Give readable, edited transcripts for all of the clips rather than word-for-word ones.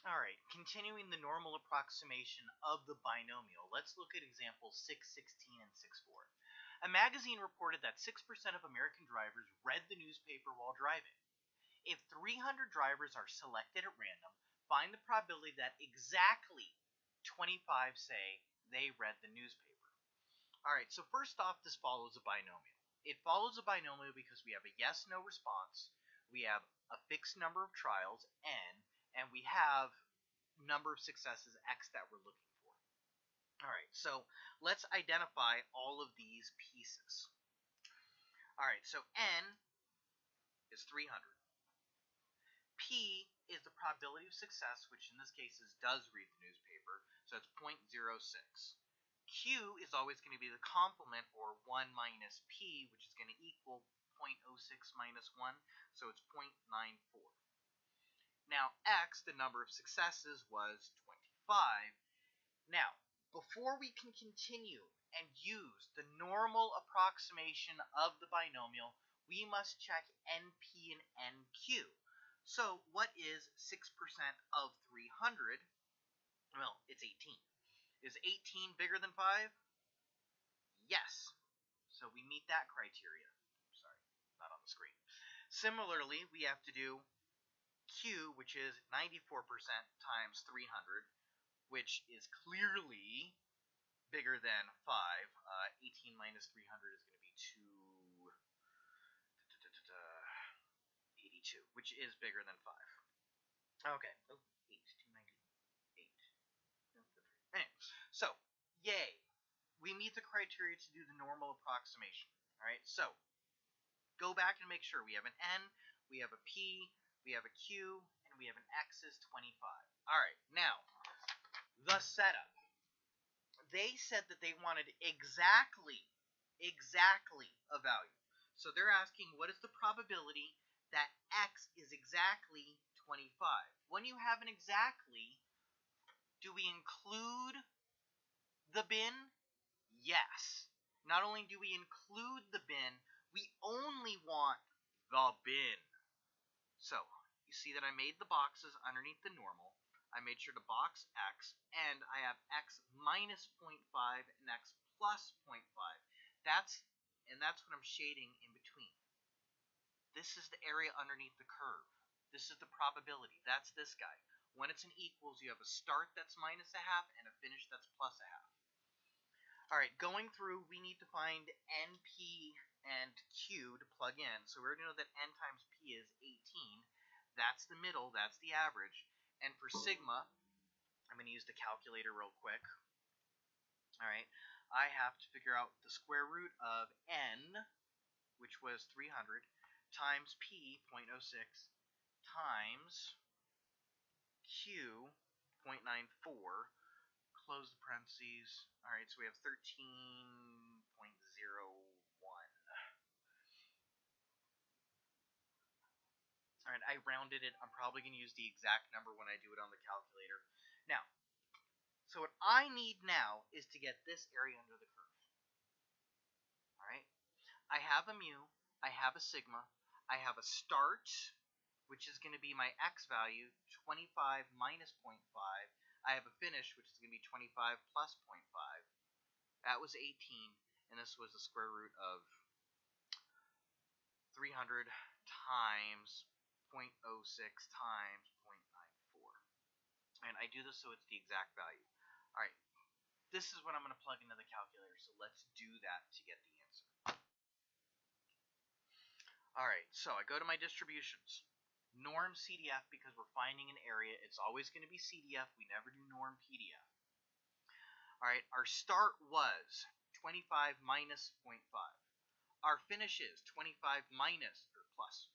Alright, continuing the normal approximation of the binomial, let's look at examples 6.16 and 6.4. A magazine reported that 6% of American drivers read the newspaper while driving. If 300 drivers are selected at random, find the probability that exactly 25 say they read the newspaper. Alright, so first off, this follows a binomial. It follows a binomial because we have a yes-no response, we have a fixed number of trials, n, and we have number of successes, x, that we're looking for. Alright, so let's identify all of these pieces. Alright, so n is 300. P is the probability of success, which in this case is does read the newspaper, so it's 0.06. Q is always going to be the complement, or 1 minus P, which is going to equal 0.06 minus 1, so it's 0.94. Now, X, the number of successes, was 25. Now, before we can continue and use the normal approximation of the binomial, we must check NP and NQ. So, what is 6% of 300? Well, it's 18. Is 18 bigger than 5? Yes. So we meet that criteria. Sorry, not on the screen. Similarly, we have to do Q, which is 94% times 300, which is clearly bigger than 5. 18 minus 300 is going to be 82, which is bigger than 5. Okay. Oh, 8, 298. Anyway, so, yay. We meet the criteria to do the normal approximation. Alright, so, go back and make sure we have an N, we have a P, we have a Q, and we have an X is 25. Alright, now, the setup. They said that they wanted exactly a value. So they're asking, what is the probability that X is exactly 25? When you have an exactly, do we include the bin? Yes. Not only do we include the bin, we only want the bin. So, you see that I made the boxes underneath the normal. I made sure to box X, and I have X minus 0.5 and X plus 0.5. That's what I'm shading in between. This is the area underneath the curve. This is the probability. That's this guy. When it's an equals, you have a start that's minus a half and a finish that's plus a half. Alright, going through, we need to find NP and Q to plug in. So we already know that N times P is 18. That's the middle, that's the average. And for sigma, I'm going to use the calculator real quick. Alright, I have to figure out the square root of N, which was 300, times P, 0.06, times Q, 0.94, close the parentheses. Alright, so we have 13.01. Alright, I rounded it. I'm probably going to use the exact number when I do it on the calculator. Now, so what I need now is to get this area under the curve. Alright, I have a mu, I have a sigma, I have a start, which is going to be my x value, 25 minus 0.5. I have a finish, which is going to be 25 plus 0.5. That was 18, and this was the square root of 300 times 0.06 times 0.94. And I do this so it's the exact value. Alright, this is what I'm going to plug into the calculator, so let's do that to get the answer. Alright, so I go to my distributions. Norm CDF, because we're finding an area, it's always going to be CDF. We never do norm PDF. Alright, our start was 25 minus 0.5. Our finish is 25 minus, or plus,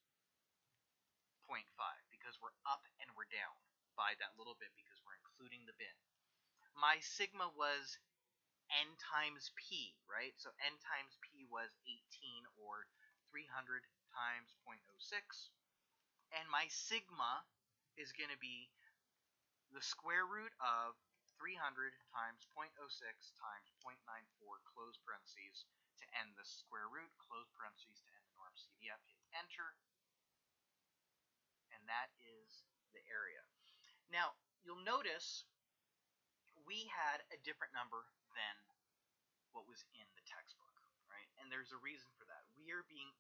0.5, because we're up and we're down by that little bit because we're including the bin. My sigma was N times P, right? So N times P was 18, or 300 times 0.06. And my sigma is going to be the square root of 300 times 0.06 times 0.94, close parentheses, to end the square root, close parentheses, to end the norm CDF, hit enter, and that is the area. Now, you'll notice we had a different number than what was in the textbook, right? And there's a reason for that. We are being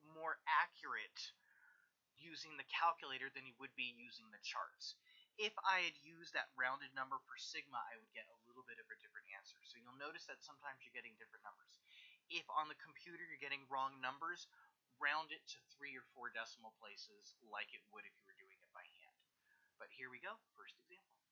more accurate using the calculator than you would be using the charts. If I had used that rounded number for sigma, I would get a little bit of a different answer. So you'll notice that sometimes you're getting different numbers. If on the computer you're getting wrong numbers, round it to 3 or 4 decimal places like it would if you were doing it by hand. But here we go, first example.